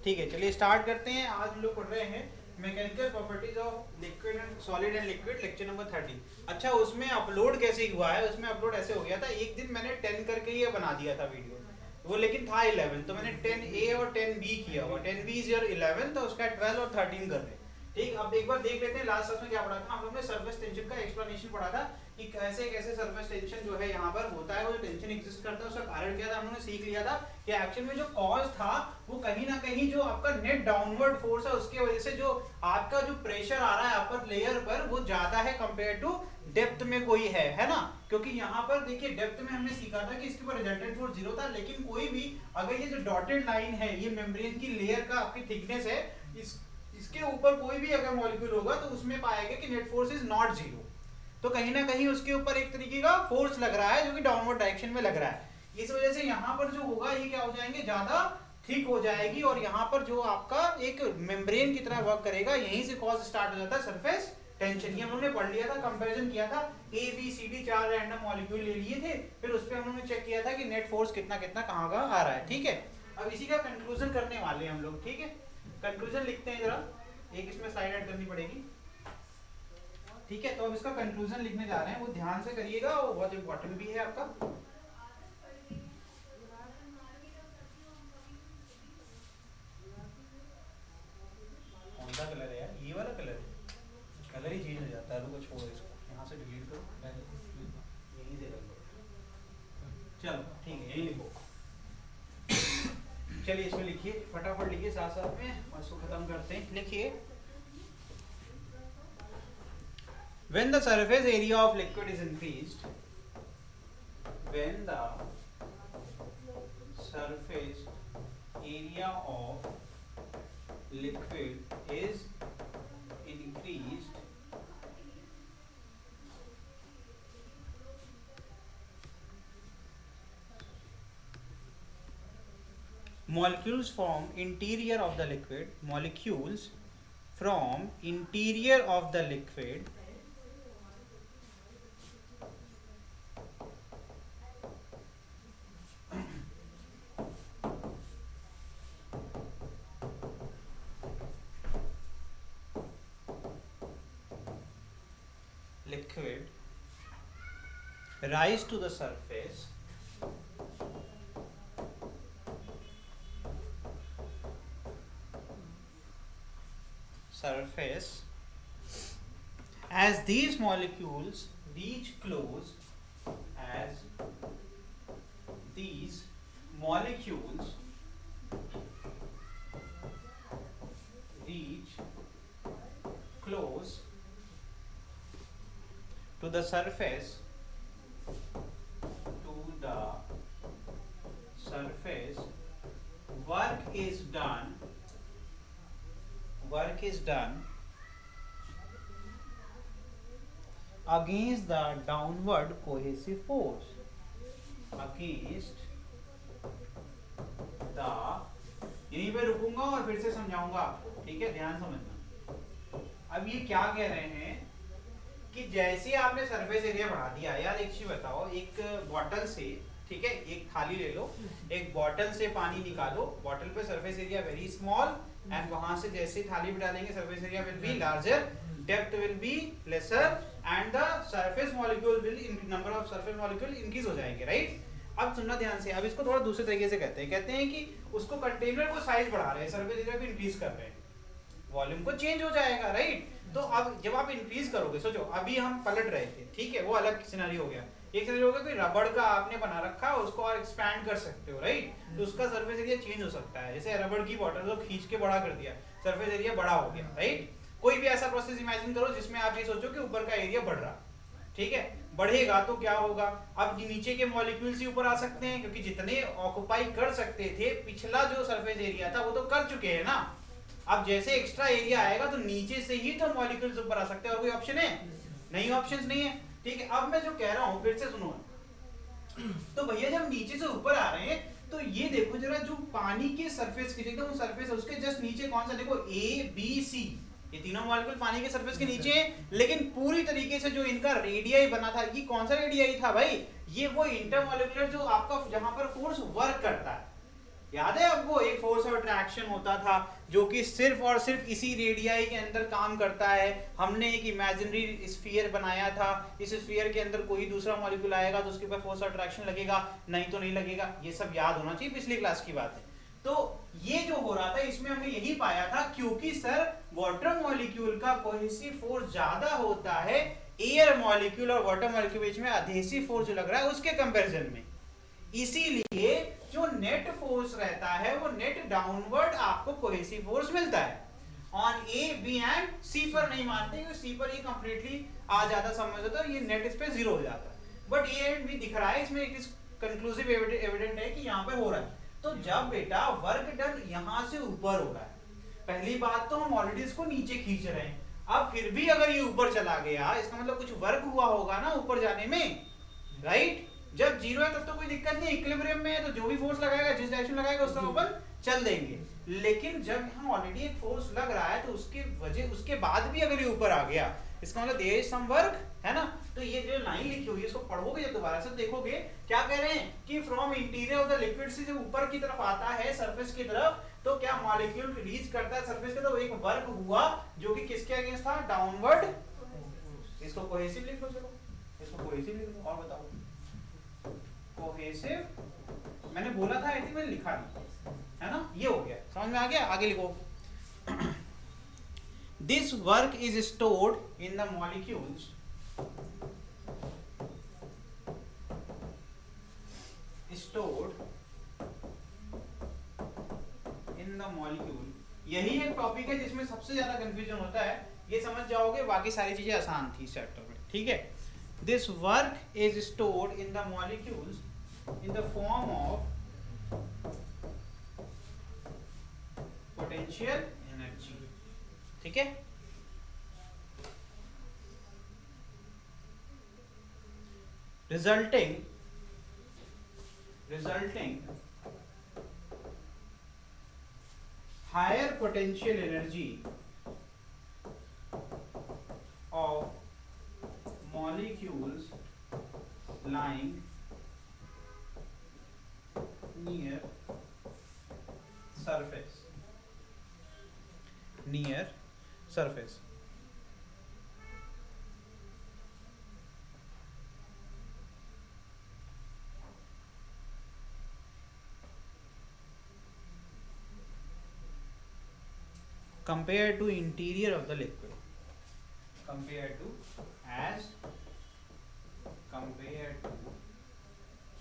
ठीक है, चलिए स्टार्ट करते हैं। आज हम लोग पढ़ रहे हैं mechanical properties of liquid and solid and liquid, lecture number 30। अच्छा, उसमें अपलोड कैसे हुआ है? उसमें अपलोड ऐसे हो गया था, एक दिन मैंने 10 करके ये बना दिया था वीडियो, वो लेकिन था 11, तो मैंने 10A और 10B किया हुआ। 10B इज योर 11, तो उसका 12 और 13 कर रहे हैं। ठीक, अब एक बार देख लेते हैं लास्ट क्लास में क्या पढ़ा था हम लोग ने। सरफेस टेंशन का एक्सप्लेनेशन पढ़ा था कि कैसे कैसे सरफेस टेंशन जो है यहाँ पर होता है, वो टेंशन एग्जिस्ट करता है, उसका कारण क्या था हम लोगों ने सीख लिया था कि एक्चुअल में जो कॉज था वो कहीं ना कहीं जो आपका नेट डाउनवर्ड फोर्स है उसकी वजह से जो आपका जो प्रेशर आ रहा है अपर लेयर पर वो ज्यादा है कंपेयर टू डेप्थ में कोई है ना। क्योंकि यहाँ पर देखिए डेप्थ में हमने सीखा था कि इसके ऊपर रिजल्टेंट फोर्स 0 था, लेकिन कोई भी अगर ये जो डॉटेड लाइन है ये मेम्ब्रेन की लेयर का आपकी थिकनेस है, इसके ऊपर कोई भी अगर मॉलिक्यूल होगा तो उसमें पाएगा कि नेट फोर्स इज नॉट 0। तो कहीं ना कहीं उसके ऊपर एक तरीके का फोर्स लग रहा है जो कि डाउनवर्ड डायरेक्शन में लग रहा है। इस वजह से यहाँ पर जो होगा ये क्या हो जाएंगे, ज्यादा थिक हो जाएगी और यहाँ पर जो आपका एक मेम्ब्रेन की तरह वर्क करेगा। यहीं से कॉज स्टार्ट हो जाता है सरफेस टेंशन। ये हम लोगों ने पढ़ लिया था, कंपैरिजन किया था, A B C D 4 random molecule ले लिए थे, फिर उस पर हम लोगों ने चेक किया था कि नेट फोर्स कितना कितना कहाँ का आ रहा है। ठीक है, अब इसी का कंक्लूजन करने वाले हैं हम लोग। ठीक है, कंक्लूजन लिखते हैं जरा, एक इसमें स्लाइड ऐड करनी पड़ेगी। ठीक है, तो अब इसका कंक्लूजन लिखने जा रहे हैं, वो ध्यान से करिएगा, वो बहुत इंपॉर्टेंट भी है आपका। कौन सा कलर है यार? ये वाला कलर है, कलर ही चेंज हो जाता है। रुको छोड़ो इसको, यहाँ से डिलीट करो, यहीं से कर लो। चलो ठीक है, यही लिखो। चलिए इसमें लिखिए, फटाफट लिखिए साथ साथ में और इसको खत्म करते हैं। लिखिए, when the surface area of liquid is increased, when the surface area of liquid is increased, molecules from interior of the liquid, molecules from interior of the liquid liquid rise to the surface as these molecules reach close, as these molecules reach close to the surface, work is done against the downward cohesive force, against the, यहीं पे रुकूंगा और फिर से समझाऊंगा आपको। ठीक है, ध्यान समझना। अब ये क्या कह रहे हैं कि जैसे आपने सरफेस एरिया बढ़ा दिया यार, एक चीज बताओ, एक बॉटल से, ठीक है, एक थाली ले लो, एक बॉटल से पानी निकालो, बॉटल पे surface area very small and वहां से जैसे थाली में डालेंगे surface area will be larger, depth will be lesser and the surface molecule will, number of surface molecule increase हो जाएंगे, राइट। अब सुनना ध्यान से, अब इसको थोड़ा दूसरे तरीके से कहते हैं कि उसको कंटेनर को साइज बढ़ा रहे हैं, सरफेस एरिया को इंक्रीज कर रहे हैं, वॉल्यूम को चेंज हो जाएगा, राइट। तो अब जब आप इंक्रीज करोगे, सोचो अभी हम पलट रहे थे, ठीक है, वो अलग सिनेरियो हो गया। एक सिनेरियो हो गया कि रबड़ का आपने बना रखा, उसको और एक्सपैंड कर सकते हो, राइट, तो उसका सरफेस एरिया चेंज हो सकता है। जैसे रबड़ की बॉटल को खींच के बड़ा कर दिया, सरफेस एरिया बड़ा हो गया, राइट। कोई भी ऐसा प्रोसेस इमेजिन करो जिसमें आप ये सोचो कि ऊपर का एरिया बढ़ रहा, ठीक है, बढ़ेगा तो क्या होगा, अब नीचे के मॉलिक्यूल्स ही ऊपर आ सकते हैं, क्योंकि जितने ऑक्युपाई कर सकते थे पिछला जो सरफेस एरिया था वो तो कर चुके हैं ना। अब जैसे एक्स्ट्रा एरिया आएगा तो नीचे से ही तो मॉलिक्यूल्स ऊपर आ सकते हैं, और कोई ऑप्शन है नहीं, ऑप्शंस नहीं है। ठीक है, अब मैं जो कह रहा हूं फिर से सुनो, तो भैया जब नीचे से ऊपर आ रहे हैं तो ये देखो जरा, जो पानी के सरफेस के एकदम सरफेस है उसके जस्ट नीचे कौन सा, देखो ए बी सी, ये तीनों मॉलिक्यूल पानी के सरफेस के नीचे हैं, लेकिन पूरी तरीके से जो इनका रेडियाई बना था, ये कौन सा रेडियाई था भाई, ये वो इंटरमॉलिक्यूलर जो आपका जहां पर फोर्स वर्क करता है, याद है आपको, एक फोर्स ऑफ अट्रैक्शन होता था जो कि सिर्फ और सिर्फ इसी रेडियाई के अंदर काम करता है। हमने एक इमेजिनरी स्फीयर बनाया था, इस स्फीयर के अंदर कोई दूसरा मॉलिक्यूल आएगा तो उसके ऊपर फोर्स ऑफ अट्रैक्शन लगेगा, नहीं तो नहीं लगेगा। ये सब याद होना चाहिए, पिछली क्लास की बात है। तो ये जो हो रहा था इसमें हमने यही पाया था, क्योंकि सर वाटर मॉलिक्यूल का कोहेसिव फोर्स ज्यादा होता है एयर मॉलिक्यूल और वाटर मॉलिक्यूल के बीच में एडहेसिव फोर्स जो लग रहा है उसके कंपैरिजन में, इसीलिए जो नेट फोर्स रहता है वो नेट डाउनवर्ड आपको कोहेसिव फोर्स मिलता है। ऑन ए बी एंड सी पर नहीं मानते, क्योंकि सी पर ये कंप्लीटली आ जाता, समझ जाता है, ये नेट इस पे जीरो हो जाता है। बट ए एंड बी दिख रहा है, इसमें एक कंक्लूसिव एविडेंट है कि यहाँ पे हो रहा है। तो जब बेटा वर्क डन यहाँ से ऊपर हो रहा है, पहली बात तो हम ऑलरेडी इसको नीचे खींच रहे हैं, अब फिर भी अगर ये ऊपर चला गया इसका मतलब कुछ वर्क हुआ होगा ना ऊपर जाने में, राइट। जब जीरो है तब तो कोई दिक्कत नहीं, इक्विलिब्रियम में है तो जो भी फोर्स लगाएगा, जिस डायरेक्शन लगाएगा उसका ऊपर चल देंगे। लेकिन जब यहाँ ऑलरेडी एक फोर्स लग रहा है तो उसके वजह, उसके बाद भी अगर ये ऊपर आ गया इसका मतलब देयर इज सम वर्क, है ना। तो ये जो लाइन लिखी हुई है इसको पढ़ोगे जब दोबारा से देखोगे, क्या कह रहे हैं कि from interior of the liquid से जब ऊपर की तरफ आता है सरफेस की तरफ, तो क्या मॉलिक्यूल रीच करता है सरफेस के, तो एक वर्क हुआ जो कि किसके अगेंस्ट था, डाउनवर्ड। इसको कोहेसिव लिख दो, चलो इसको कोहेसिव लिख दो। और बताओ कोहेसिव, मैंने बोला था, आई थिंक मैंने लिखा नहीं, है ना। ये हो गया, समझ में आ गया, आगे लिखो। This work is stored in the molecules stored in the molecule। यही एक टॉपिक है जिसमें सबसे ज्यादा कंफ्यूजन होता है, ये समझ जाओगे बाकी सारी चीजें आसान थी इस चैप्टर में, ठीक है। This work is stored in the molecules in the form of potential energy, ठीक है। resulting higher potential energy of molecules lying near surface। compared to interior of the liquid, compared to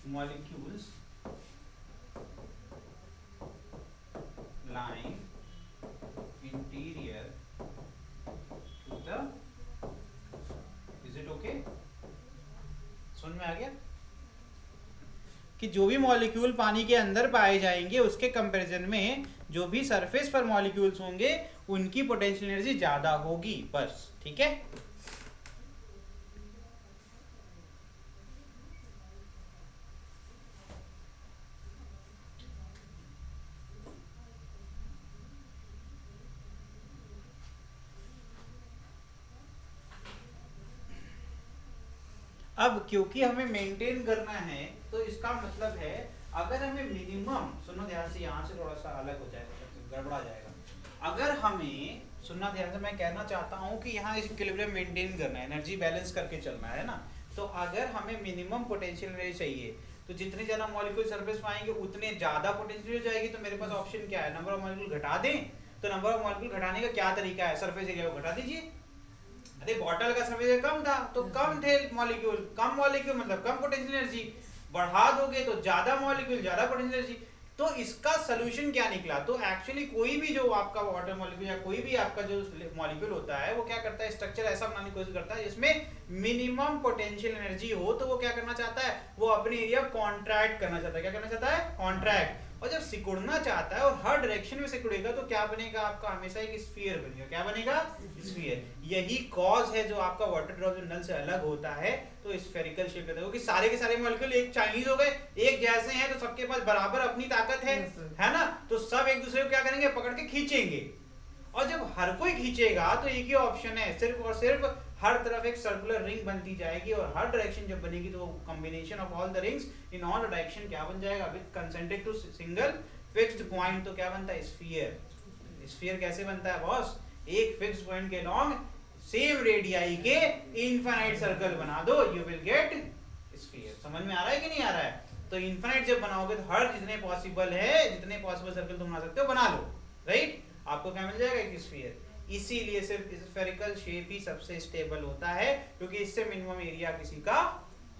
molecules lying interior to the, is it okay? सुन में आ गया कि जो भी molecule पानी के अंदर पाए जाएंगे उसके कंपैरिजन में जो भी सरफेस पर मॉलिक्यूल्स होंगे उनकी पोटेंशियल एनर्जी ज्यादा होगी, बस, ठीक है। अब क्योंकि हमें मेंटेन करना है तो इसका मतलब है अगर हमें मिनिमम, सुनो ध्यान से, यहाँ से थोड़ा सा अलग हो जाएगा, गड़बड़ा जाएगा। अगर हमें, सुनना ध्यान से, मैं कहना चाहता हूँ कि यहाँ इक्विलिब्रियम मेंटेन करना है, एनर्जी बैलेंस करके चलना है ना। तो अगर हमें मिनिमम पोटेंशियल एनर्जी चाहिए तो जितने ज्यादा मॉलिक्यूल सरफेस पाएंगे उतने ज्यादा पोटेंशियल हो जाएगी। तो मेरे पास ऑप्शन क्या है, नंबर ऑफ मॉलिक्यूल घटा दें। तो नंबर ऑफ मॉलिक्यूल घटाने का क्या तरीका है, सरफेस एरिया को घटा दीजिए। अरे बॉटल का सरफेस एरिया कम था तो कम थे मॉलिक्यूल, कम मॉलिक्यूल मतलब कम पोटेंशियल एनर्जी, बढ़ा दोगे तो ज्यादा मॉलिक्यूल ज्यादा पोटेंशियल एनर्जी। तो इसका सोल्यूशन क्या निकला, तो एक्चुअली कोई भी जो आपका वाटर मॉलिक्यूल या कोई भी आपका जो मॉलिक्यूल होता है वो क्या करता है, स्ट्रक्चर ऐसा बनाने की कोशिश करता है जिसमें मिनिमम पोटेंशियल एनर्जी हो। तो वो क्या करना चाहता है, वो अपने एरिया कॉन्ट्रैक्ट करना चाहता है। क्या करना चाहता है, कॉन्ट्रैक्ट। और जब सिकुड़ना चाहता है और हर डायरेक्शन में सिकुड़ेगा तो क्या बनेगा, आपका हमेशा एक स्फीयर बनेगा। क्या बनेगा, स्फीयर। यही कॉज है जो आपका वाटर ड्रॉप जो नल से अलग होता है तो स्फेरिकल शेप लेता है, क्योंकि सारे के सारे मॉलिक्यूल एक चाइनीज हो गए, एक जैसे हैं, तो सबके पास बराबर अपनी ताकत है ना। तो सब एक दूसरे को क्या करेंगे, पकड़ के खींचेंगे। और जब हर कोई खींचेगा तो एक ही ऑप्शन है, सिर्फ और सिर्फ हर तरफ एक सर्कुलर रिंग बनती जाएगी। और हर डायरेक्शन जब बनेगी तो combination of all the rings in all direction क्या बन जाएगा, with concentric to single fixed point तो क्या बनता है, स्फीयर। स्फीयर कैसे बनता है बॉस, एक फिक्स्ड पॉइंट के लॉन्ग सेम रेडियाई के इनफाइनाइट सर्कल बना दो, यू विल गेट स्फीयर। समझ में आ रहा है कि नहीं आ रहा है? तो इनफाइनाइट जब बनाओगे तो हर जितने पॉसिबल है, जितने पॉसिबल सर्कल तुम बना सकते हो बना लो, राइट? आपको क्या मिल जाएगा, एक स्फीयर। इसीलिए सिर्फ स्फेरिकल शेप ही सबसे स्टेबल होता है, क्योंकि इससे मिनिमम एरिया किसी का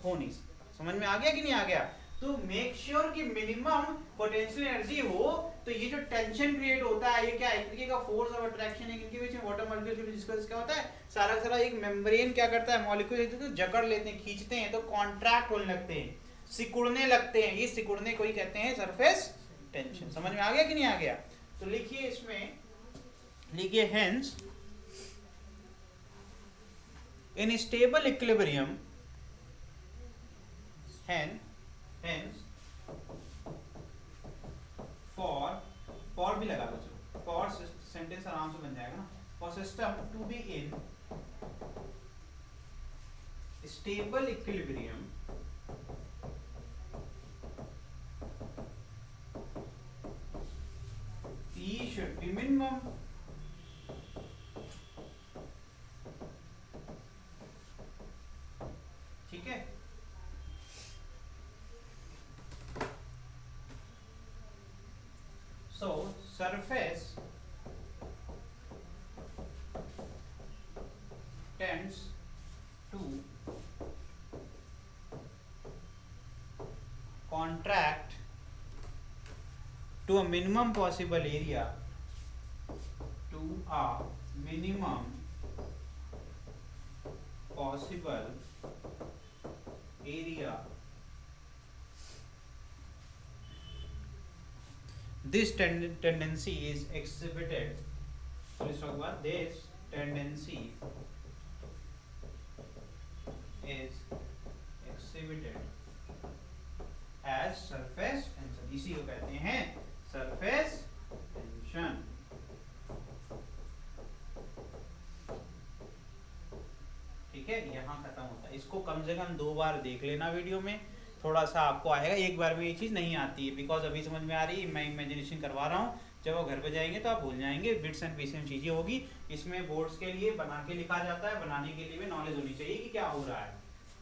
हो नहीं सकता। समझ में आ गया कि नहीं आ गया? तो मेक श्योर कि मिनिमम पोटेंशियल एनर्जी हो। तो ये जो टेंशन क्रिएट होता है, ये क्या एक तरीके का फोर्स ऑफ अट्रैक्शन है इनके बीच में। वाटर मॉलिक्यूल के बीच डिस्कस क्या होता है, सारा का सारा एक मेम्ब्रेन क्या करता है, मॉलिक्यूल एक दूसरे को जकड़ लेते हैं, खींचते हैं, तो कॉन्ट्रैक्ट होने लगते हैं, सिकुड़ने लगते हैं। ये सिकुड़ने को ही कहते हैं सरफेस टेंशन। समझ में आ गया कि नहीं आ गया? तो लिखिए इसमें, लिखिए hence in stable equilibrium, hence for भी लगा लो, चलो for सेंटेंस आराम से बन जाएगा ना। for system to be in stable equilibrium E should be minimum। ठीक है, so surface tends to contract to a minimum possible area, to a minimum possible area। This tendency is exhibited, so let's talk about this tendency is exhibited as surface tension। इसी को कहते हैं surface tension। ठीक है, यहाँ खत्म होता है। इसको कम से कम 2 बार देख लेना वीडियो में, थोड़ा सा आपको आएगा। एक बार में ये चीज़ नहीं आती है, बिकॉज अभी समझ में आ रही है, मैं इमेजिनेशन करवा रहा हूँ। जब वो घर पे जाएंगे तो आप भूल जाएंगे, बिट्स एंड पीसेस में चीज़ें होगी। इसमें बोर्ड्स के लिए बना के लिखा जाता है, बनाने के लिए भी नॉलेज होनी चाहिए कि क्या हो रहा है।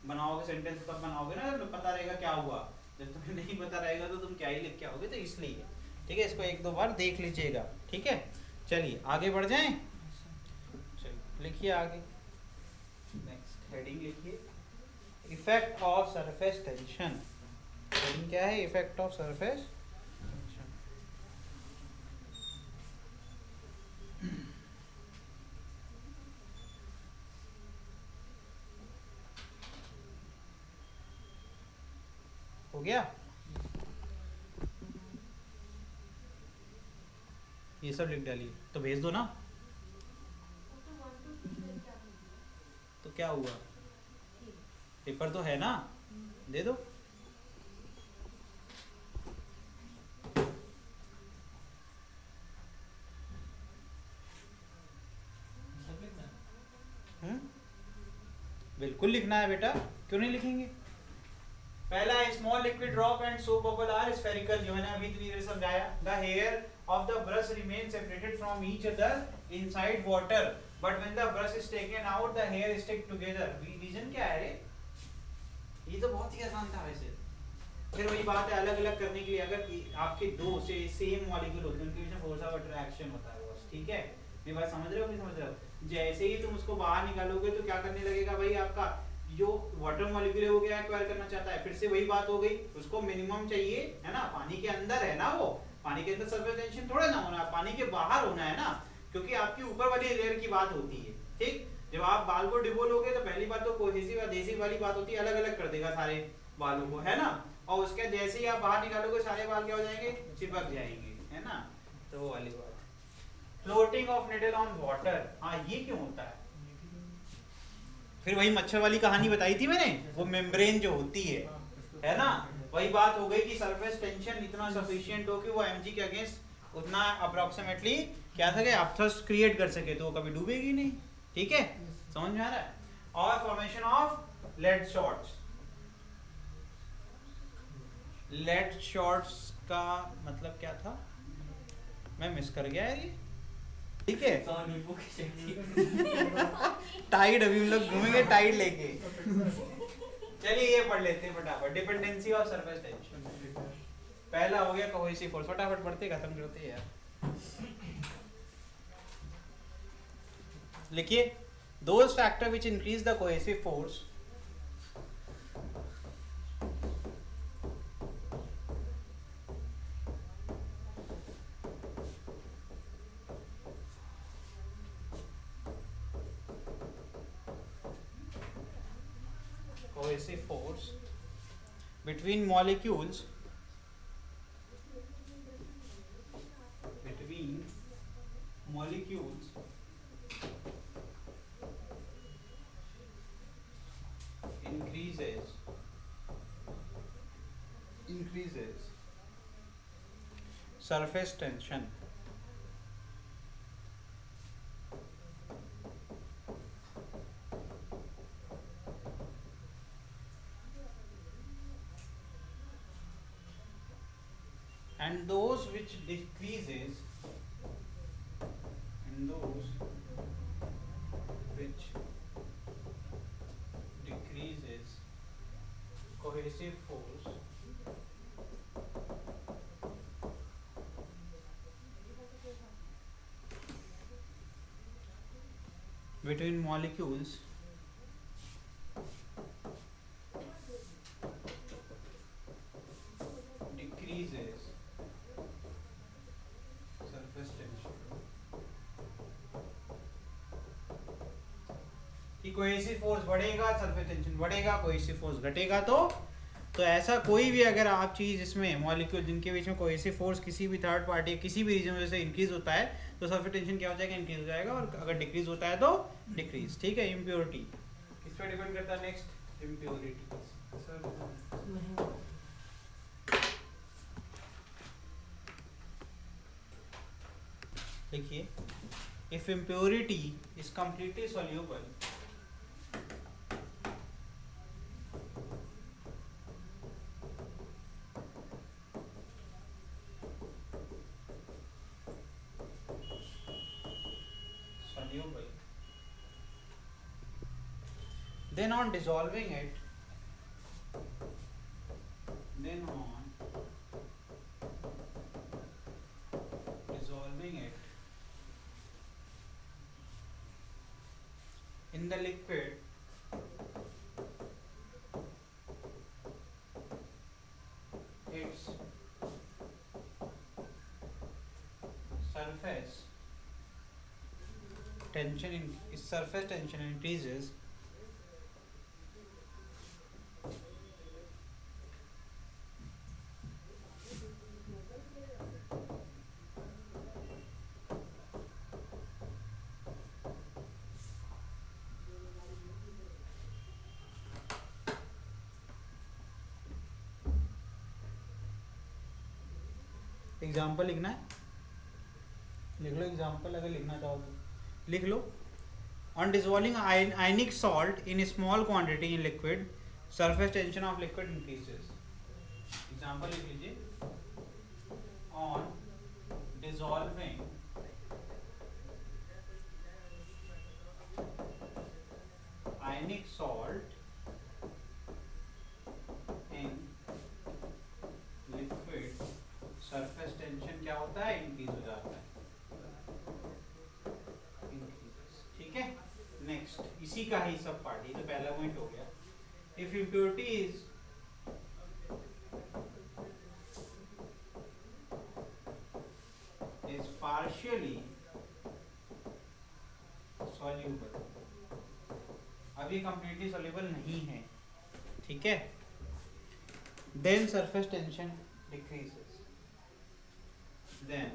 बनाओगे सेंटेंस तब बनाओगे ना जब पता रहेगा क्या हुआ, जब तुम्हें नहीं पता रहेगा तो तुम क्या ही लिख के आओगे। तो इसलिए ठीक है, इसको 1-2 बार देख लीजिएगा। ठीक है, चलिए आगे बढ़ जाएं। चलिए लिखिए आगे, नेक्स्ट हेडिंग लिखिए, effect of surface tension. Heading क्या है, इफेक्ट ऑफ सरफेस टेंशन। हो गया, ये सब लिख डालिए तो भेज दो ना। तो क्या हुआ, पेपर तो है ना, दे दो। बिल्कुल लिखना है बेटा, क्यों नहीं लिखेंगे। पहला small liquid drop and soap bubble are spherical, जो मैंने अभी इतनी देर समझाया। The hair of the brush remain separated from each other inside water, but when the brush is taken out the hair stick together. Reason क्या है रे, ये तो बहुत ही आसान था वैसे। फिर वही बात है, अलग अलग करने के लिए अगर आपके दो से सेम मॉलिक्यूल होते हैं, उनके बीच में फोर्स ऑफ अट्रैक्शन होता है बस। ठीक है, ये बात समझ रहे हो नहीं समझ रहे हो? जैसे ही तुम उसको बाहर निकालोगे तो क्या करने लगेगा भाई, आपका जो वाटर मॉलिक्यूल है वो क्या एक्वायर करना चाहता है, फिर से वही बात हो गई, उसको मिनिमम चाहिए है ना। पानी के अंदर है ना, वो पानी के अंदर सरफेस टेंशन थोड़ा ना होना, पानी के बाहर होना है ना, क्योंकि आपकी ऊपर वाली लेयर की बात होती है। ठीक, जब आप बाल को डिबोलोगे तो पहली बात तो कोहेसिव एडहेसिव वाली बात होती है, अलग अलग कर देगा सारे बालों को, है ना। और उसके जैसे ही आप बाहर निकालोगे सारे बाल क्या हो जाएंगे, चिपक जाएंगे, है ना। तो वो वाली बात। Floating of needle on water, हाँ ये क्यों होता है, फिर वही मच्छर वाली कहानी बताई थी मैंने, वो मेम्ब्रेन जो होती है ना, वही बात हो गई कि सरफेस टेंशन इतना सफिशिएंट हो कि वो mg के अगेंस्ट उतना अप्रोक्सीमेटली क्या था कि अपथ्रस्ट क्रिएट कर सके, तो वो कभी डूबेगी नहीं। ठीक है, समझ में आ रहा है। और formation of lead shots, lead shots इसका मतलब क्या था, मैं मिस कर गया यार ये। ठीक है टाइड, अभी हम लोग घूमेंगे टाइड लेके। चलिए ये पढ़ लेते हैं फटाफट, डिपेंडेंसी ऑफ सरफेस टेंशन। पहला हो गया कोहेसिव फोर्स, फटाफट पढ़ते खत्म करते हैं यार। लिखिए, those factor which increase the cohesive force between molecules increases surface tension. And those which decreases, cohesive force between molecules decreases surface tension. कि कोहेसिव फोर्स बढ़ेगा सरफेस टेंशन बढ़ेगा, कोहेसिव फोर्स घटेगा तो ऐसा कोई भी अगर आप चीज इसमें मॉलिक्यूल जिनके बीच में कोहेसिव फोर्स किसी भी थर्ड पार्टी किसी भी रीजन में से इंक्रीज होता है तो सरफेस टेंशन क्या हो जाएगा, इंक्रीज हो जाएगा, और अगर डिक्रीज होता है तो डिक्रीज। ठीक है, इम्प्योरिटी किस पे डिपेंड करता है, नेक्स्ट इम्प्योरिटी। देखिए, if impurity is completely soluble then on dissolving it in the liquid its surface tension increases example लिखना है, लिख लो एग्जाम्पल, अगर लिखना चाहो तो लिख लो। On dissolving ionic salt in small quantity in liquid surface tension of liquid increases. Example लिख लीजिए, on dissolving ionic salt in liquid surface tension क्या होता है, इंक्रीज हो जाता है, ठीक है। नेक्स्ट इसी का ही सब पार्ट, ये तो पहला पॉइंट हो गया। If impurity is partially soluble, अभी कंप्लीटली सॉल्यूबल नहीं है, ठीक है, then surface tension decreases, then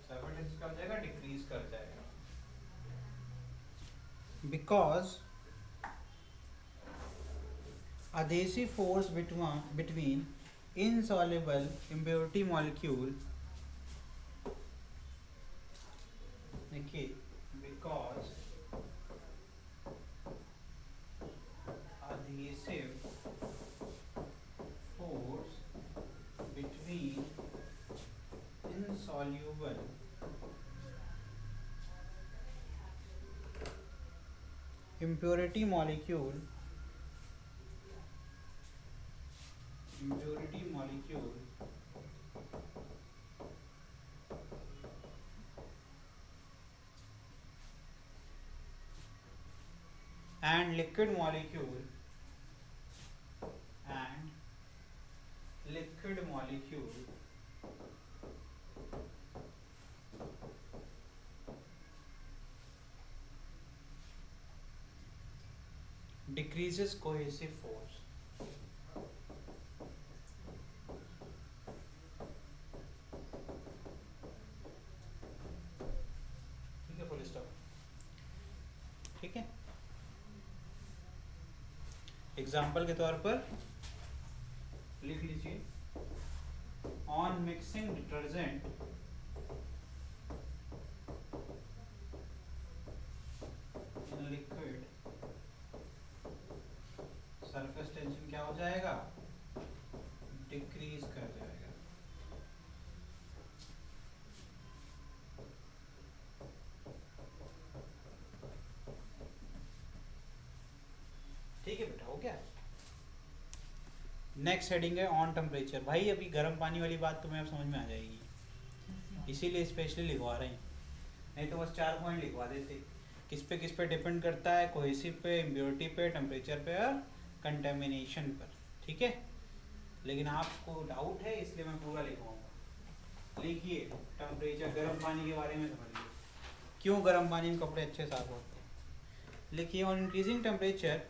surface क्या हो जाएगा, डिक्रीज कर जाएगा, because adhesive force between insoluble impurity molecule, देखिए, because adhesive force between insoluble impurity molecule and liquid molecule decreases cohesive force. ठीक है, फुल स्टॉप। ठीक है, एग्जाम्पल के तौर पर लिख लीजिए, on mixing detergent in liquid surface tension क्या हो जाएगा, डिक्रीज कर जाएगा। ठीक है बेटा, हो गया। नेक्स्ट हेडिंग है ऑन टेम्परेचर। भाई अभी गर्म पानी वाली बात तुम्हें अब समझ में आ जाएगी, इसीलिए स्पेशली लिखवा रहे हैं, नहीं तो बस 4 पॉइंट लिखवा देते। किस पे डिपेंड करता है, कोहेसिव पे, इम्प्योरिटी पे, टेम्परेचर पे और कंटेमिनेशन पर। ठीक है, लेकिन आपको डाउट है इसलिए मैं पूरा लिखवाऊंगा। लिखिए, टेम्परेचर, गर्म पानी के बारे में समझिए, क्यों गर्म पानी में कपड़े अच्छे साफ होते हैं। लिखिए, on increasing temperature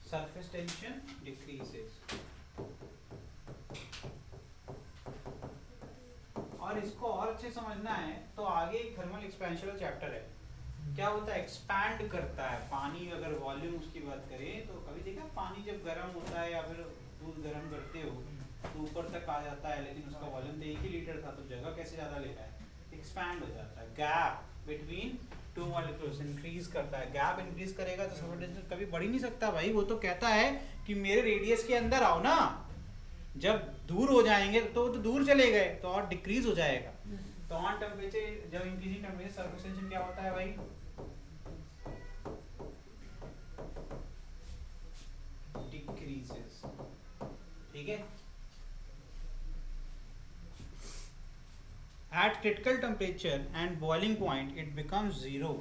surface tension decreases. और इसको और अच्छे समझना है तो आगे एक थर्मल एक्सपेंशन चैप्टर है, क्या होता है, एक्सपैंड करता है पानी। अगर वॉल्यूम उसकी बात करें तो कभी देखा पानी जब गर्म होता है या फिर दूध गर्म करते हो तो ऊपर तक आ जाता है, लेकिन उसका वॉल्यूम तो 1 ही लीटर था, तो जगह कैसे ज़्यादा लेता है, एक्सपैंड हो जाता है। Gap between two molecules increase करता है। गैप इंक्रीज करेगा तो सरफेस टेंशन कभी बढ़ ही नहीं सकता भाई। वो तो कहता है कि मेरे रेडियस के अंदर आओ ना, जब दूर हो जाएंगे तो दूर चले गए तो और डिक्रीज हो जाएगा। तो ऑन टेम्परेचर, जब इंक्रीजिंग टेम्परेचर सरफेस टेंशन क्या होता है भाई, डिक्रीजेस। ठीक है, at critical temperature and boiling point it becomes 0।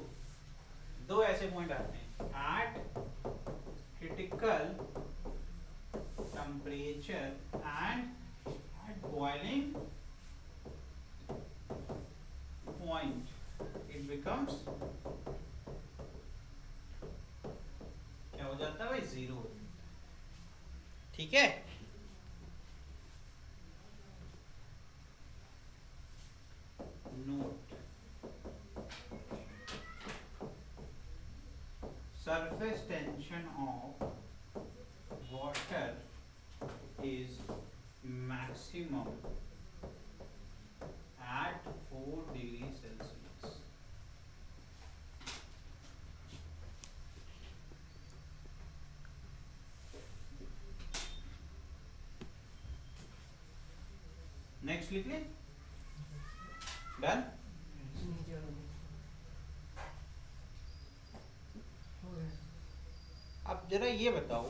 दो ऐसे पॉइंट आते हैं, at critical temperature and at boiling point it becomes, क्या हो जाता है भाई, 0। ठीक है, note, surface tension of water is maximum at 4 degrees Celsius. Next लिख ले, डन। अब जरा ये बताओ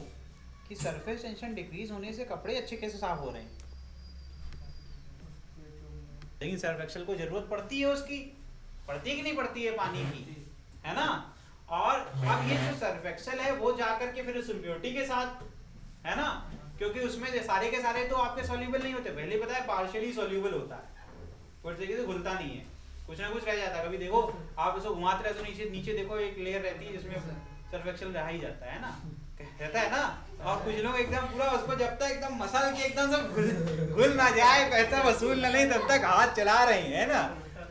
कि सरफेस टेंशन डिक्रीज होने से कपड़े अच्छे कैसे साफ हो रहे हैं, लेकिन सर्फ एक्सेल को जरूरत पड़ती है, उसकी पड़ती है कि नहीं पड़ती है, पानी की, है ना। और अब ये जो सर्फ एक्सेल है वो जाकर के फिर उस इम्प्योरिटी के साथ, है ना, क्योंकि उसमें सारे के सारे तो आपके सॉल्यूबल नहीं होते, पहले पता है पार्शियली सॉल्यूबल होता है, कोई तरीके से घुलता नहीं है, कुछ ना कुछ रह जाता है। कभी देखो आप उसको घुमाते रहे तो नीचे नीचे देखो एक लेयर रहती है जिसमें सर्फ एक्सेल रह ही जाता है ना, रहता है ना। और कुछ लोग एकदम पूरा उसको जब तक एकदम मसल के एकदम सब घुल ना जाए, पैसा वसूल ना नहीं, तब तक हाथ चला रहे हैं ना,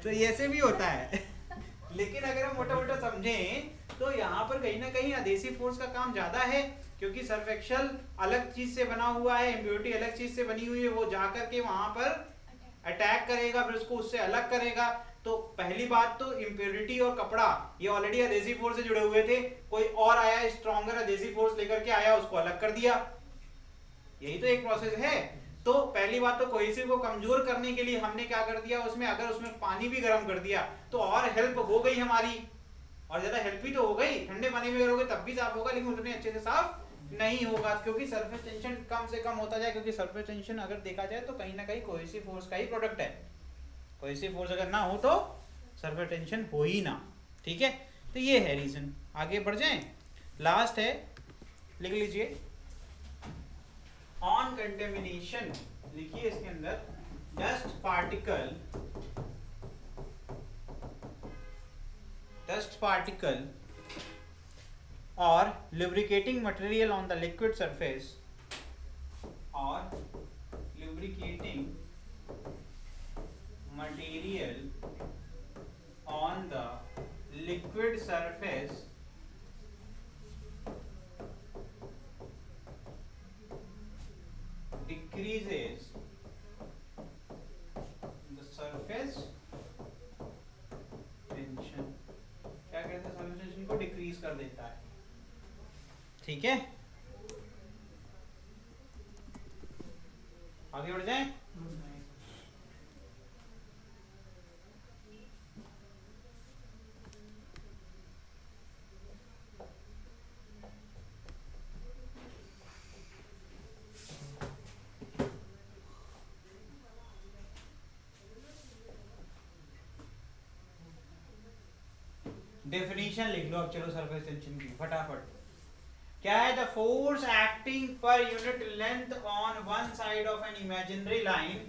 तो ऐसे भी होता है। लेकिन अगर हम मोटा मोटा समझें तो यहाँ पर कहीं ना कहीं एडहेसिव फोर्स का काम ज्यादा है, क्योंकि सर्फ एक्सेल अलग चीज से बना हुआ है, इम्प्योरिटी अलग चीज से बनी हुई है, वो जा करके वहां पर अटैक करेगा, फिर उसको उससे अलग करेगा। तो पहली बात तो इम्प्योरिटी और कपड़ा ये ऑलरेडी अडेसिव फोर्स से जुड़े हुए थे, कोई और आया स्ट्रॉन्गर अडेसिव फोर्स लेकर के आया, उसको अलग कर दिया, यही तो एक प्रोसेस है। तो पहली बात तो कोहेसिव को कमजोर करने के लिए हमने क्या कर दिया उसमें, अगर उसमें पानी भी गर्म कर दिया तो और हेल्प हो गई हमारी, और ज्यादा हेल्प भी तो हो गई। ठंडे पानी में करोगे तब भी साफ होगा, लेकिन उतने अच्छे से साफ नहीं होगा, क्योंकि सरफेस टेंशन कम से कम होता जाए, क्योंकि सरफेस टेंशन अगर देखा जाए तो कहीं ना कहीं कोहेसिव फोर्स का ही प्रोडक्ट है। कोहेसिव फोर्स अगर ना हो तो सरफेस टेंशन हो ही ना, ठीक है। तो ये है रीजन। आगे बढ़ जाएं, लास्ट है, लिख लीजिए ऑन कंटेमिनेशन, लिखिए इसके अंदर dust particle or lubricating material on the liquid surface or lubricating material on the liquid surface decreases the surface tension। क्या कहते हैं, सरफेस टेंशन को डिक्रीज कर देता है, ठीक है। आगे बढ़ जाएं। डेफिनेशन लिख लो अब, चलो सरफेस टेंशन की फटाफट। क्या है, the force acting per unit length on one side of an imaginary line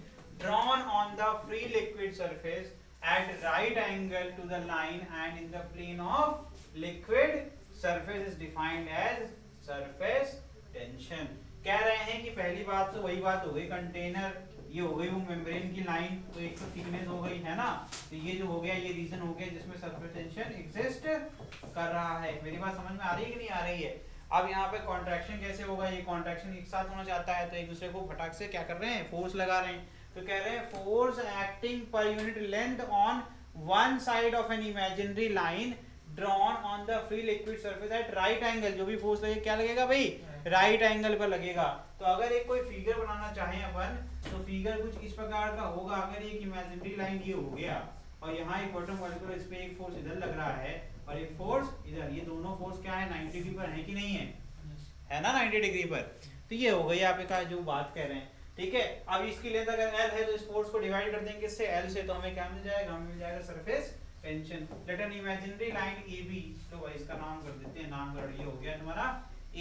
drawn on the free liquid surface at right angle to the line and in the plane of liquid surface is defined as surface tension. कह रहे हैं कि पहली बात तो वही बात हो गई, कंटेनर ये हो गई वो मेम्ब्रेन की लाइन, तो एक तो थिकनेस हो गई है ना, तो ये जो हो गया ये रीजन हो गया जिसमें सरफेस टेंशन एग्जिस्ट कर रहा है। मेरी बात समझ में आ रही है कि नहीं आ रही है? अब यहाँ पे कॉन्ट्रैक्शन कैसे होगा, ये कॉन्ट्रैक्शन एक साथ होना चाहता है, तो एक दूसरे को फटाक से क्या कर रहे हैं, फोर्स लगा रहे हैं। तो कह रहे हैं force acting per unit length on one side of an imaginary line drawn on the free liquid surface at right angle. जो भी फोर्स लगेगा क्या लगेगा भाई, राइट एंगल पर लगेगा। तो अगर एक कोई फिगर बनाना चाहें अपन, तो फिगर कुछ इस प्रकार का होगा। अगर एक इमेजिनरी लाइन ये हो गया और यहाँ एक बॉटम मॉलिक्यूल, इस पे एक फोर्स इधर लग रहा है और एक फोर्स इधर, ये दोनों फोर्स क्या है 90 डिग्री पर है कि नहीं है, है ना 90 डिग्री पर। तो ये हो गई आपका जो बात कह रहे हैं, ठीक है। अब इसकी लेंथ अगर l है तो इस फोर्स को डिवाइड कर देंगे इससे l से, तो हमें क्या मिल जाएगा, हमें मिल जाएगा surface tension. Let an imaginary line AB, तो भाई इसका नाम कर देते हैं, नाम कर ये हो गया तुम्हारा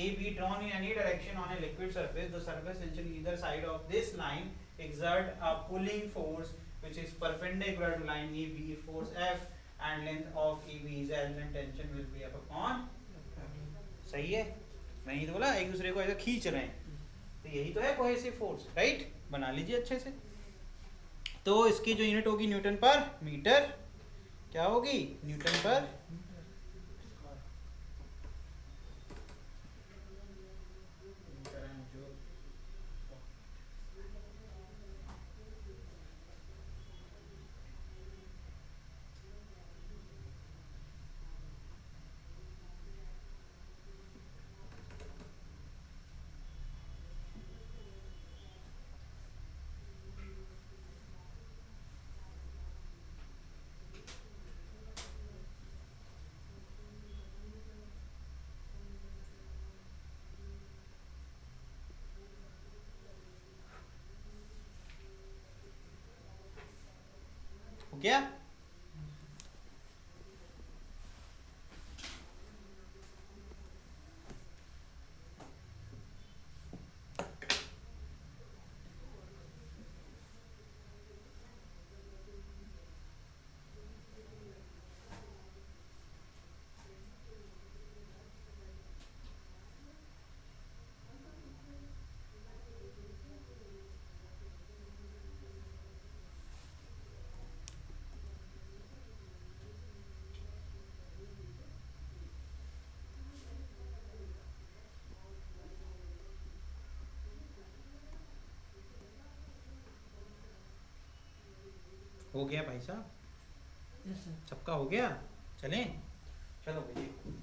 AB drawn in any direction on a liquid surface, the surface tension either side of this line exert a pulling force which is perpendicular to line AB, force F and length of AB is L and tension will be up upon। सही है, मैं ही तो बोला एक दूसरे को ऐसा खींच रहे हैं, तो यही तो है कोहेसिव फोर्स, राइट। बना लीजिए अच्छे से। तो इसकी जो यूनिट होगी न्यूटन पर मीटर, क्या होगी, न्यूटन पर हो गया। हो गया भाई साहब, सबका हो गया, चलें, चलो भैया।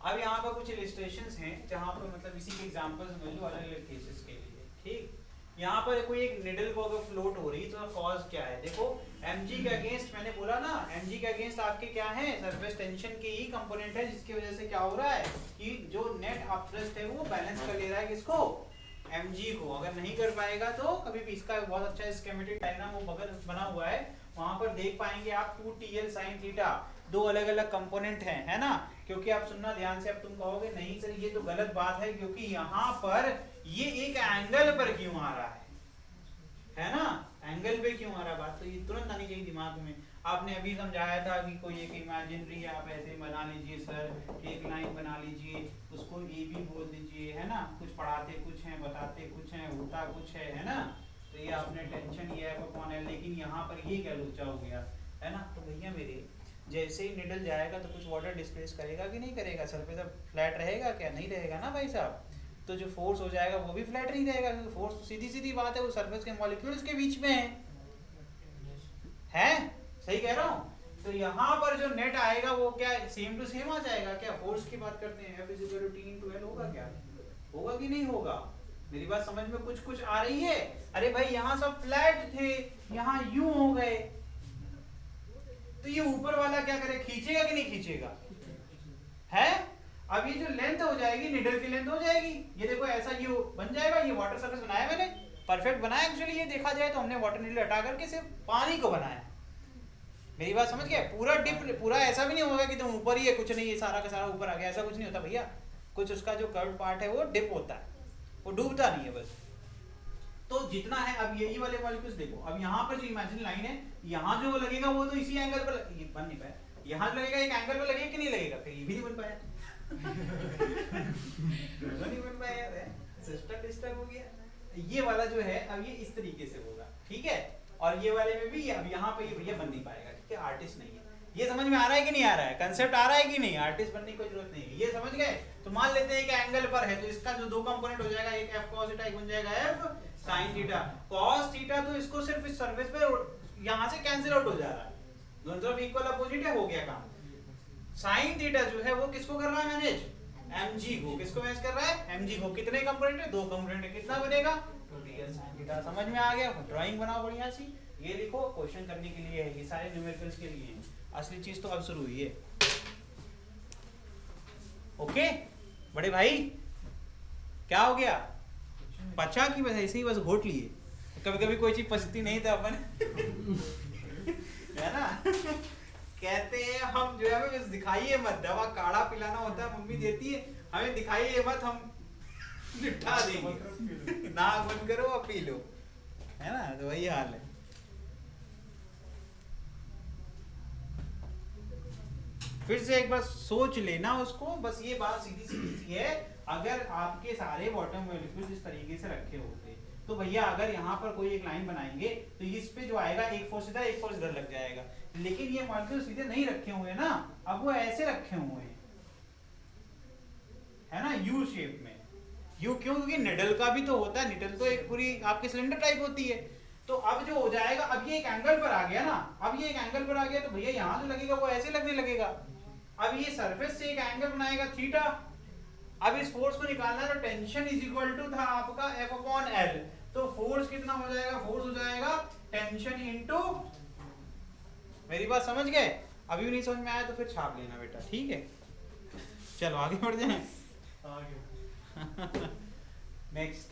अब यहाँ पर कुछ इलिस्ट्रेशंस हैं जहाँ पर मतलब इसी के एग्जांपल्स मिल लो अलग अलग केसेस के लिए, ठीक। यहाँ पर कोई एक निडल को अगर फ्लोट हो रही तो कॉज क्या है, देखो mg के अगेंस्ट, मैंने बोला ना mg के अगेंस्ट आपके क्या है, सरफेस टेंशन के ही कंपोनेंट है, जिसकी वजह से क्या हो रहा है कि जो नेट अपथ्रस्ट है वो बैलेंस कर ले रहा है किसको, mg को। अगर नहीं कर पाएगा तो कभी भी, इसका बहुत अच्छा स्कीमेटिक डायग्राम वो बगल बना हुआ है, वहां पर देख पाएंगे आप 2TL sin थीटा, दो अलग अलग कंपोनेंट हैं, है ना। क्योंकि आप सुनना ध्यान से, अब तुम कहोगे नहीं सर ये तो गलत बात है, क्योंकि यहाँ पर ये एक एंगल पर क्यों आ रहा है ना, एंगल पे क्यों आ रहा है, बात तो ये तुरंत आनी चाहिए दिमाग में। आपने अभी समझाया था कि कोई एक इमेजिनरी आप ऐसे बना लीजिए सर, एक लाइन बना लीजिए, उसको ए बी बोल दीजिए, है ना, कुछ पढ़ाते कुछ हैं, बताते कुछ हैं, होता कुछ है ना। तो ये आपने टेंशन ये है, लेकिन यहाँ पर ये क्या लोचा हो गया, है ना। तो भैया मेरे जैसे ही निडल जाएगा तो कुछ वाटर डिस्प्लेस करेगा कि नहीं करेगा, सरफेस अब फ्लैट रहेगा क्या, नहीं रहेगा ना भाई साहब। तो जो फोर्स हो जाएगा वो भी फ्लैट नहीं रहेगा, क्योंकि फोर्स तो सीधी सीधी बात है, वो सरफेस के मॉलिक्यूल्स के बीच में है, सही कह रहा हूँ। तो यहाँ पर जो नेट आएगा वो क्या सेम टू सेम आ जाएगा क्या, फोर्स की बात करते हैं, F = T/L होगा क्या, होगा कि नहीं होगा, मेरी बात समझ में कुछ कुछ आ रही है। अरे भाई यहाँ सब फ्लैट थे, यहाँ यूं हो गए, तो ये ऊपर वाला क्या करे, खींचेगा कि नहीं खींचेगा, है। अब ये जो लेंथ हो जाएगी, निडल की लेंथ हो जाएगी, ये देखो ऐसा ये बन जाएगा, ये वाटर सरफेस बनाया मैंने, परफेक्ट बनाया एक्चुअली। ये देखा जाए तो हमने वाटर निडल हटा करके सिर्फ पानी को बनाया, मेरी बात समझ गए। पूरा डिप, पूरा ऐसा भी नहीं होगा कि तुम ऊपर ही है, कुछ नहीं है, सारा का सारा ऊपर आ गया, ऐसा कुछ नहीं होता भैया। कुछ उसका जो कर्व पार्ट है वो डिप होता है, वो डूबता नहीं है बस। तो जितना है, अब यही वाले मॉलिक्यूल्स देखो, अब यहाँ पर जो इमेजिन लाइन है, यहाँ जो लगेगा वो तो इसी एंगल पर, ये बन नहीं पाया, यहाँ लगेगा एक एंगल पर लगेगा कि नहीं लगेगा, फिर ये भी नहीं बन पाया नहीं बन पाया यार, सिस्टम डिस्टर्ब हो गया। ये वाला जो है अब ये इस तरीके से होगा, ठीक है। और ये वाले में भी अब यहाँ पे ये भैया बन नहीं पाएगा, ठीक है, आर्टिस्ट नहीं है। ये समझ में आ रहा है कि नहीं आ रहा है, कंसेप्ट आ रहा है कि नहीं, आर्टिस्ट बनने की कोई जरूरत नहीं है, ये समझ गए। तो मान लेते हैं कि एंगल पर है, तो इसका जो दो कंपोनेंट हो जाएगा, एक f cos थीटा, एक बन जाएगा f sin theta. cos theta तो इसको सिर्फ इस सरफेस पे यहाँ से कैंसिल आउट हो जा रहा है, दोनों तरफ इक्वल अपोजिट है, हो गया काम। sin थीटा जो है वो किसको कर रहा है मैनेज, mg को। किसको मैनेज कर रहा है, mg को। कितने कंपोनेंट है, दो कंपोनेंट है, कितना बनेगा, 2TL sin थीटा। समझ में आ गया, ड्राइंग बनाओ बढ़िया सी, ये लिखो, क्वेश्चन करने के लिए है, ये सारे न्यूमेरिकल्स के लिए है, असली चीज तो अब शुरू हुई है। ओके बड़े भाई, क्या हो गया, पचा की बस ऐसे ही बस घोट लिए, कभी कभी कोई चीज पचती नहीं था अपन है ना कहते हैं हम जो है हमें दिखाइए मत, दवा काढ़ा पिलाना होता है मम्मी देती है, हमें दिखाइए मत, हम निपटा देंगे नाक बंद करो और पी लो, है ना। तो वही हाल है। फिर से एक बार सोच लेना उसको, बस ये बात सीधी सी है। अगर आपके सारे वाटर मॉलिक्यूल्स इस तरीके से रखे होते तो भैया अगर यहाँ पर कोई एक लाइन बनाएंगे तो इस पे जो आएगा एक फोर्स इधर एक फोर्स इधर लग जाएगा, लेकिन ये मॉलिक्यूल सीधे नहीं रखे हुए ना, अब वो ऐसे रखे हुए हैं, है ना, यू शेप में। यू क्यों, क्योंकि निडल का भी तो होता है, निडल तो एक पूरी आपकी सिलेंडर टाइप होती है। तो अब जो हो जाएगा, अब ये एक एंगल पर आ गया ना, अब ये एक एंगल पर आ गया तो भैया यहाँ जो लगेगा वो ऐसे लगने लगेगा। अब ये सरफेस से एक एंगल बनाएगा थीटा, अब इस फोर्स को निकालना है तो टेंशन इज इक्वल टू था आपका F/L, तो फोर्स कितना हो जाएगा, फोर्स हो जाएगा टेंशन इनटू, मेरी बात समझ गए। अभी भी नहीं समझ में आया तो फिर छाप लेना बेटा, ठीक है। चलो आगे बढ़ जाएं। Next,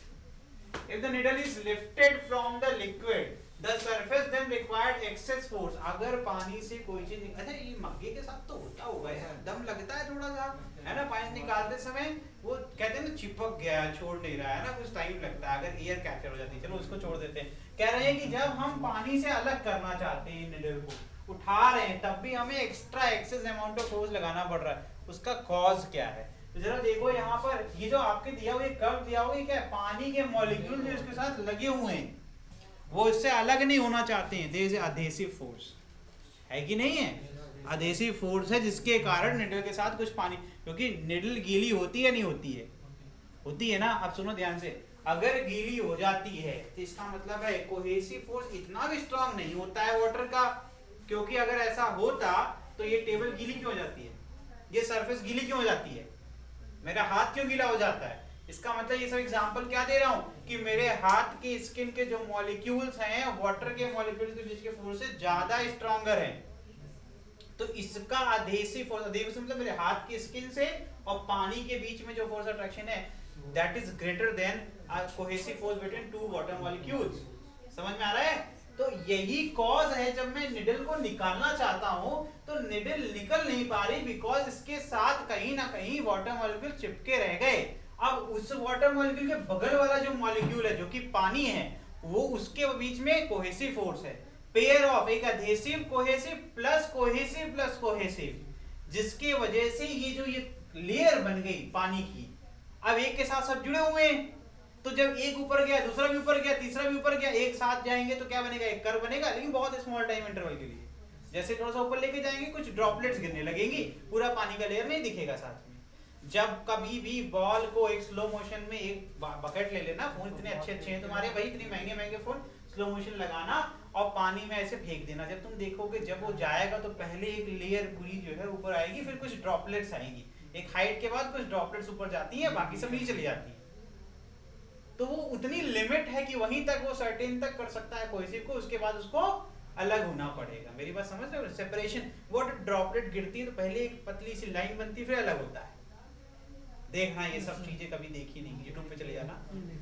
if the needle is lifted from the liquid the surface then required excess force। अगर पानी से कोई चीज, अच्छा ये मग्गे के साथ तो होता होगा यार, दम लगता है थोड़ा सा, है ना, पानी निकालते समय वो कहते हैं ना चिपक गया, छोड़ नहीं रहा है ना, कुछ टाइम लगता है, अगर एयर कैप्चर हो जाती है, चलो उसको छोड़ देते हैं। कह रहे हैं कि जब हम पानी से अलग करना चाहते हैं निडल को, उठा रहे हैं, तब भी हमें extra excess amount of force लगाना पड़ रहा है, उसका कॉज क्या है। तो जरा देखो यहाँ पर ये जो आपके दिया हुआ कर्व दिया हुआ, क्या है, पानी के मॉलिक्यूल जो इसके साथ लगे हुए हैं वो इससे अलग नहीं होना चाहते हैं, देयर इज अधेसिव फोर्स, है कि नहीं है, अधेसिव फोर्स है, जिसके कारण निडल के साथ कुछ पानी, क्योंकि निडल गीली होती है नहीं होती है, होती है ना। अब सुनो ध्यान से, अगर गीली हो जाती है तो इसका मतलब है कोहेसिव फोर्स इतना भी स्ट्रांग नहीं होता है वाटर का, क्योंकि अगर ऐसा होता तो ये टेबल गीली क्यों हो जाती है, ये सरफेस गीली क्यों हो जाती है, मेरा हाथ क्यों गीला हो जाता है। इसका मतलब ये सब एग्जांपल क्या दे रहा हूं कि मेरे हाथ के स्किन के जो मॉलिक्यूल्स हैं वाटर के मॉलिक्यूल्स के बीच के फोर्स से ज्यादा स्ट्रॉन्गर हैं। तो इसका अधेसिव फोर्स, अधेसिव मतलब मेरे हाथ की स्किन से और पानी के बीच में जो फोर्स अट्रैक्शन है that is greater than cohesive force between two water molecules. समझ में आ रहा है। तो यही कॉज है जब मैं निडल को निकालना चाहता हूं तो निडल निकल नहीं पा रही बिकॉज इसके साथ कहीं ना कहीं वाटर मॉलिक्यूल चिपके रह गए। अब उस वाटर मॉलिक्यूल के बगल वाला जो मॉलिक्यूल है जो कि पानी है वो उसके बीच में कोहेसिव फोर्स है, पेयर ऑफ एक अधेसिव कोहेसिव प्लस कोहेसिव, जिसके वजह से ये जो ये लेयर बन गई पानी की अब एक के साथ सब जुड़े हुए हैं। तो जब एक ऊपर गया दूसरा भी ऊपर गया तीसरा भी ऊपर गया एक साथ जाएंगे तो क्या बनेगा, एक कर्व बनेगा, लेकिन बहुत स्मॉल टाइम इंटरवल के लिए। जैसे थोड़ा सा ऊपर लेके जाएंगे कुछ ड्रॉपलेट्स गिरने लगेंगी, पूरा पानी का लेयर नहीं दिखेगा साथ में। जब कभी भी बॉल को एक स्लो मोशन में एक बकेट ले लेना, फोन इतने अच्छे अच्छे हैं तुम्हारे भाई, इतने महंगे महंगे फोन, स्लो मोशन लगाना और पानी में ऐसे फेंक देना। जब तुम देखोगे जब वो जाएगा तो पहले एक लेयर पूरी जो है ऊपर आएगी, फिर कुछ ड्रॉपलेट्स आएंगी, एक हाइट के बाद कुछ ड्रॉपलेट्स ऊपर जाती है बाकी सब नीचे चली जाती है। तो वो उतनी लिमिट है कि वहीं तक वो सर्टेन तक कर सकता है कोहेसिव को, उसके बाद उसको अलग होना पड़ेगा। मेरी बात समझ रहे हो, सेपरेशन। वो ड्रॉपलेट गिरती है तो पहले एक पतली सी लाइन बनती है फिर अलग होता है। देखना ये सब चीजें कभी देखी नहीं, यूट्यूब पे चले जाना,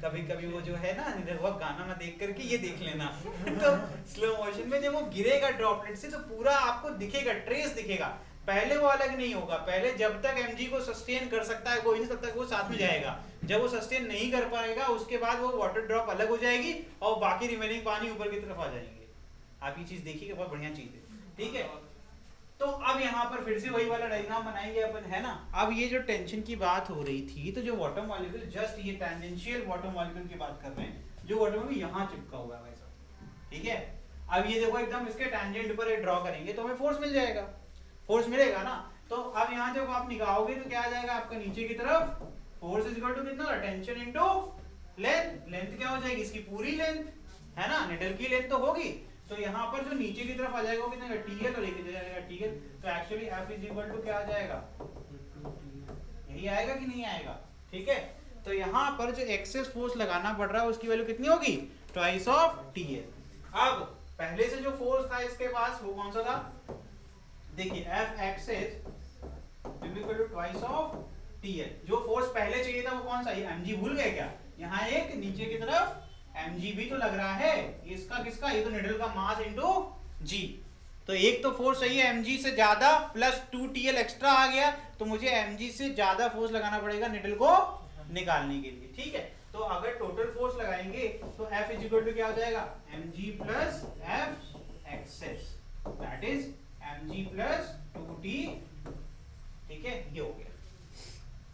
कभी कभी वो जो है ना निरहुआ गाना ना देख करके ये देख लेना तो स्लो मोशन में जब वो गिरेगा ड्रॉपलेट से तो पूरा आपको दिखेगा, ट्रेस दिखेगा। पहले वो अलग नहीं होगा, पहले जब तक mg को सस्टेन कर सकता है कोई तब तक वो साथ में जाएगा। जब वो सस्टेन नहीं कर पाएगा उसके बाद वो वाटर ड्रॉप अलग हो जाएगी और बाकी रिमेनिंग पानी ऊपर की तरफ आ जाएंगे। आप ये चीज देखिएगा, बहुत बढ़िया चीज है, ठीक है। तो अब यहाँ पर फिर से वही वाला डायग्राम बनाएंगे अपन, है ना। अब ये जो टेंशन की बात हो रही थी तो जो वाटर मॉलिक्यूल जस्ट ये टेंजेंशियल वाटर मॉलिक्यूल की बात कर रहे हैं, जो वाटर मॉलिक्यूल यहाँ चिपका हुआ है वैसा, ठीक है। अब ये देखो एकदम इसके टेंजेंट पर ड्रॉ करेंगे तो हमें फोर्स मिल जाएगा, फोर्स मिलेगा ना। तो अब यहाँ जब आप निकालोगे तो क्या आ जाएगा आपका नीचे की तरफ, फोर्स इज इक्वल टू कितना, टेंशन इनटू लेंथ। लेंथ क्या हो जाएगी इसकी पूरी लेंथ, है ना, निडल की लेंथ तो होगी। तो यहाँ पर जो नीचे की तरफ आ जाएगा वो कितना TL और लेके जाएगा TL। तो actually F is equal to क्या आ जाएगा, यही आएगा कि नहीं आएगा, ठीक है। तो यहाँ पर जो एक्सेस फोर्स लगाना पड़ रहा है उसकी वैल्यू कितनी होगी, ट्वाइस ऑफ TL। अब पहले से जो फोर्स था इसके पास वो कौन सा था, देखिए F excess equal to twice of TL। जो फोर्स पहले चाहिए था वो कौन सा, ये mg भूल गए क्या, यहाँ एक नीचे की तरफ mg भी तो लग रहा है, इसका किसका, ये तो निडल का मास इनटू g। तो एक तो फोर्स चाहिए mg से ज्यादा प्लस 2TL एक्स्ट्रा आ गया, तो मुझे mg से ज्यादा फोर्स लगाना पड़ेगा निडल को निकालने के लिए, ठीक है। तो अगर टोटल फोर्स लगाएंगे तो F इज इक्वल टू क्या हो जाएगा, mg plus F excess that is mg plus 2t, ठीक है, ये हो गया।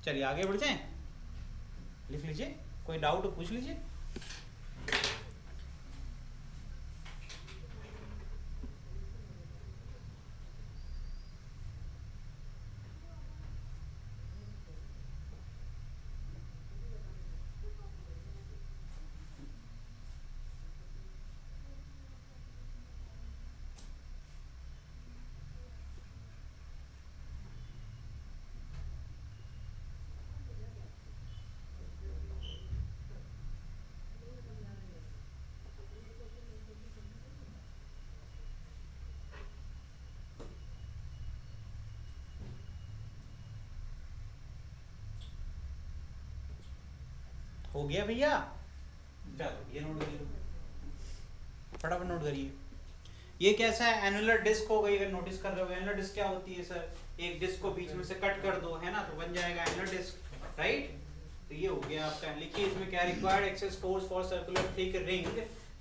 चलिए आगे बढ़ जाएं, लिख लीजिए, कोई डाउट हो पूछ लीजिए। हो गया भैया, चलो ये नोट करिए, फटाफट नोट करिए। ये कैसा है, एनुलर डिस्क हो गई, अगर नोटिस कर रहे हो एनुलर डिस्क क्या होती है सर, एक डिस्क को बीच में से कट कर दो, है ना, तो बन जाएगा एनुलर डिस्क, राइट। तो ये हो गया आपका, लिखिए इसमें क्या, required excess force for circular thick ring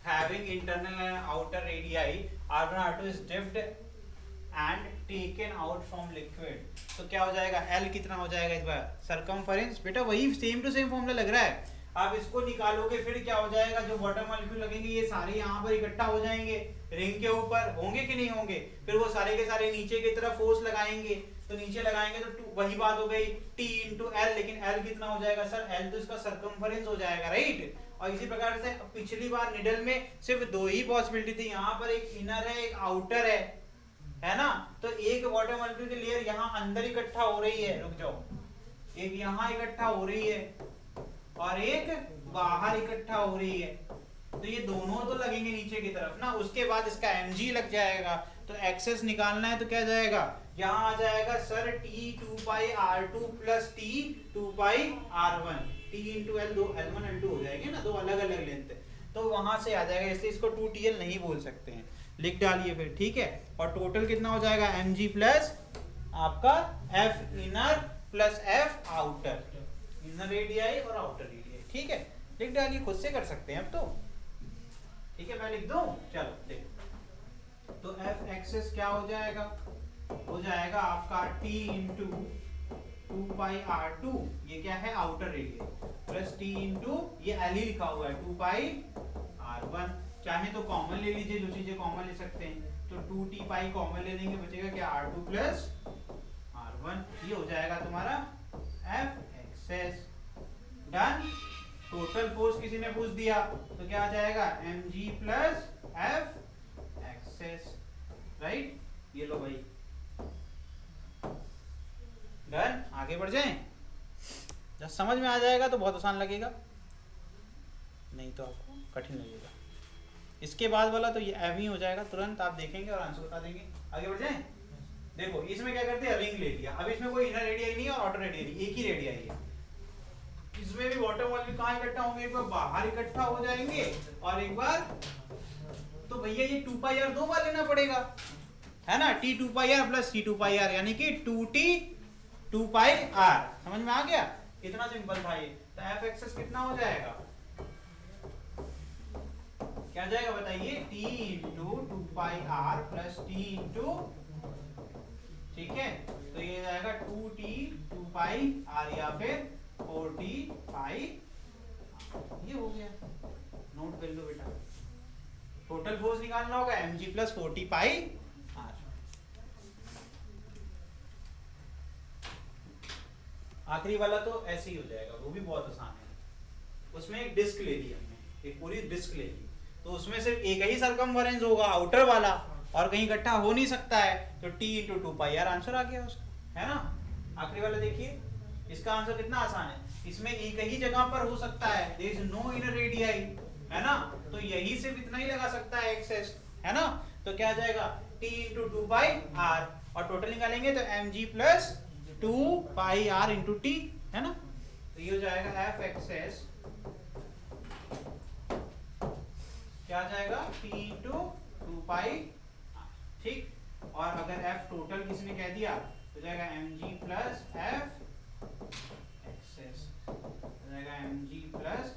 having internal and outer radii R1 is dipped and taken out from liquid. तो क्या हो जाएगा, L कितना हो जाएगा इस बार, सरकमफेरेंस, बेटा वही सेम टू सेम फॉर्मूला लग रहा है। आप इसको निकालोगे फिर क्या हो जाएगा, जो वाटर मॉलिक्यूल लगेंगे ये सारे यहाँ पर इकट्ठा हो जाएंगे रिंग के ऊपर, होंगे कि नहीं होंगे, फिर वो सारे के सारे नीचे की तरफ फोर्स लगाएंगे, तो नीचे लगाएंगे तो वही बात हो गई t इंटू एल, लेकिन l कितना हो जाएगा सर, l तो इसका सर्कमफरेंस हो जाएगा, राइट। और इसी प्रकार से पिछली बार निडल में सिर्फ दो ही पॉसिबिलिटी थी, यहाँ पर एक इनर है एक आउटर है ना। तो एक वाटर मॉलिक्यूल की लेयर यहाँ अंदर इकट्ठा हो रही है, रुक जाओ, एक यहाँ इकट्ठा हो रही है और एक बाहर इकट्ठा हो रही है, तो ये दोनों तो लगेंगे नीचे की तरफ ना। उसके बाद इसका mg लग जाएगा, तो एक्सेस निकालना है तो क्या जाएगा, यहाँ आ जाएगा सर t 2 पाई r2 प्लस t 2 पाई r1, t इंटू एल, दो l1 l2 हो जाएंगे ना, दो अलग अलग लेंथ है, तो वहां से आ जाएगा, इसलिए इसको 2tl नहीं बोल सकते हैं, लिख डालिए फिर, ठीक है। और टोटल कितना हो जाएगा mg प्लस आपका f inner plus f outer, inner radii और आउटर रेडियाई, ठीक है, लिख डालिए, खुद से कर सकते हैं अब तो, ठीक है, मैं लिख दूं, चलो देखो, तो f एक्सेस क्या हो जाएगा, हो जाएगा आपका t इंटू 2 पाई r2, ये क्या है outer radius, plus t into ये l ही लिखा हुआ है 2 पाई r1, चाहे तो कॉमन ले लीजिए, जो चीजें कॉमन ले सकते हैं, तो 2t पाई कॉमन ले लेंगे, बचेगा क्या r2 प्लस r1, ये हो जाएगा तुम्हारा f excess, done. Total force किसी ने पूछ दिया तो क्या आ जाएगा mg plus f excess, right, ये लो भाई, डन। आगे बढ़ जाएं, जब समझ में आ जाएगा तो बहुत आसान लगेगा, नहीं तो आपको कठिन लगेगा। इसके बाद वाला तो ये एव ही हो जाएगा, तुरंत आप देखेंगे और आंसर बता देंगे। आगे बढ़ जाएं, देखो इसमें क्या करते हैं, रिंग ले लिया, अब इसमें कोई इनर रेडियाई नहीं है और आउटर रेडियाई नहीं, एक ही रेडियाई है, इसमें भी वाटर मॉलिक्यूल कहाँ इकट्ठा होंगे, एक बार बाहर इकट्ठा हो जाएंगे और एक बार, तो भैया ये 2 पाई आर दो बार लेना पड़ेगा, है ना, t 2 pi R plus c 2 pi R, यानी कि 2t 2 पाई आर, समझ में आ गया, कितना सिंपल था ये। तो f एक्सेस कितना हो जाएगा, क्या जाएगा बताइए, t into 2 pi R plus t into, ठीक है, तो ये जाएगा 2t 2 पाई आर या फिर 4t पाई, ये हो गया, नोट कर लो बेटा। टोटल फोर्स निकालना होगा mg प्लस 4t पाई r। आखिरी वाला तो ऐसे ही हो जाएगा, वो भी बहुत आसान है, उसमें एक डिस्क ले ली हमने, एक पूरी डिस्क ले ली, तो उसमें सिर्फ एक ही सरकमफेरेंस होगा आउटर वाला, और कहीं इकट्ठा हो नहीं सकता है, तो t into 2 pi r answer आ गया उसका, है ना। आखिरी वाला देखिए, इसका आंसर कितना आसान है, इसमें एक ही जगह पर हो सकता है, there is no inner radii, है ना, तो यही सिर्फ इतना ही लगा सकता है एक्सेस, है ना, तो क्या आ जाएगा t इंटू 2 पाई आर, और टोटल निकालेंगे तो mg plus 2 pi R into t, है ना, तो ये हो जाएगा f एक्सेस, क्या आ जाएगा t इंटू 2 पाई आर, ठीक। और अगर f टोटल किसी ने कह दिया तो जाएगा mg प्लस f एक्सेस, हो जाएगा mg प्लस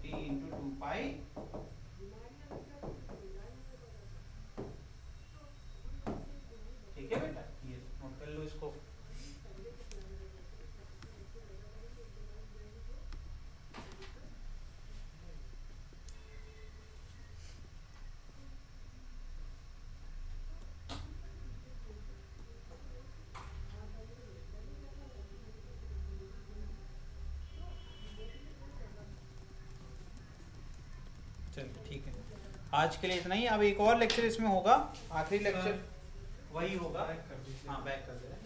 t इंटू 2 पाई, ठीक है बेटा, ये नोट कर लो इसको। चलिए ठीक है, आज के लिए इतना ही, अब एक और लेक्चर इसमें होगा, आखिरी लेक्चर वही होगा, हाँ बैक कर दे रहे हैं,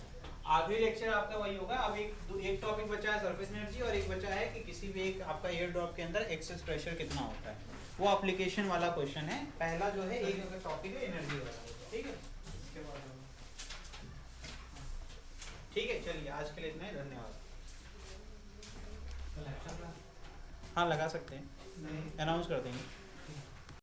आखिरी लेक्चर आपका वही होगा। अब एक टॉपिक बचा है सरफेस एनर्जी, और एक बचा है कि किसी भी एक आपका एयर ड्रॉप के अंदर एक्सेस प्रेशर कितना होता है, वो एप्लीकेशन वाला क्वेश्चन है। पहला जो है एक टॉपिक है एनर्जी वाला, ठीक है, इसके बाद ठीक है। चलिए आज के लिए इतना ही, धन्यवाद। हाँ लगा सकते हैं, अनाउंस कर देंगे।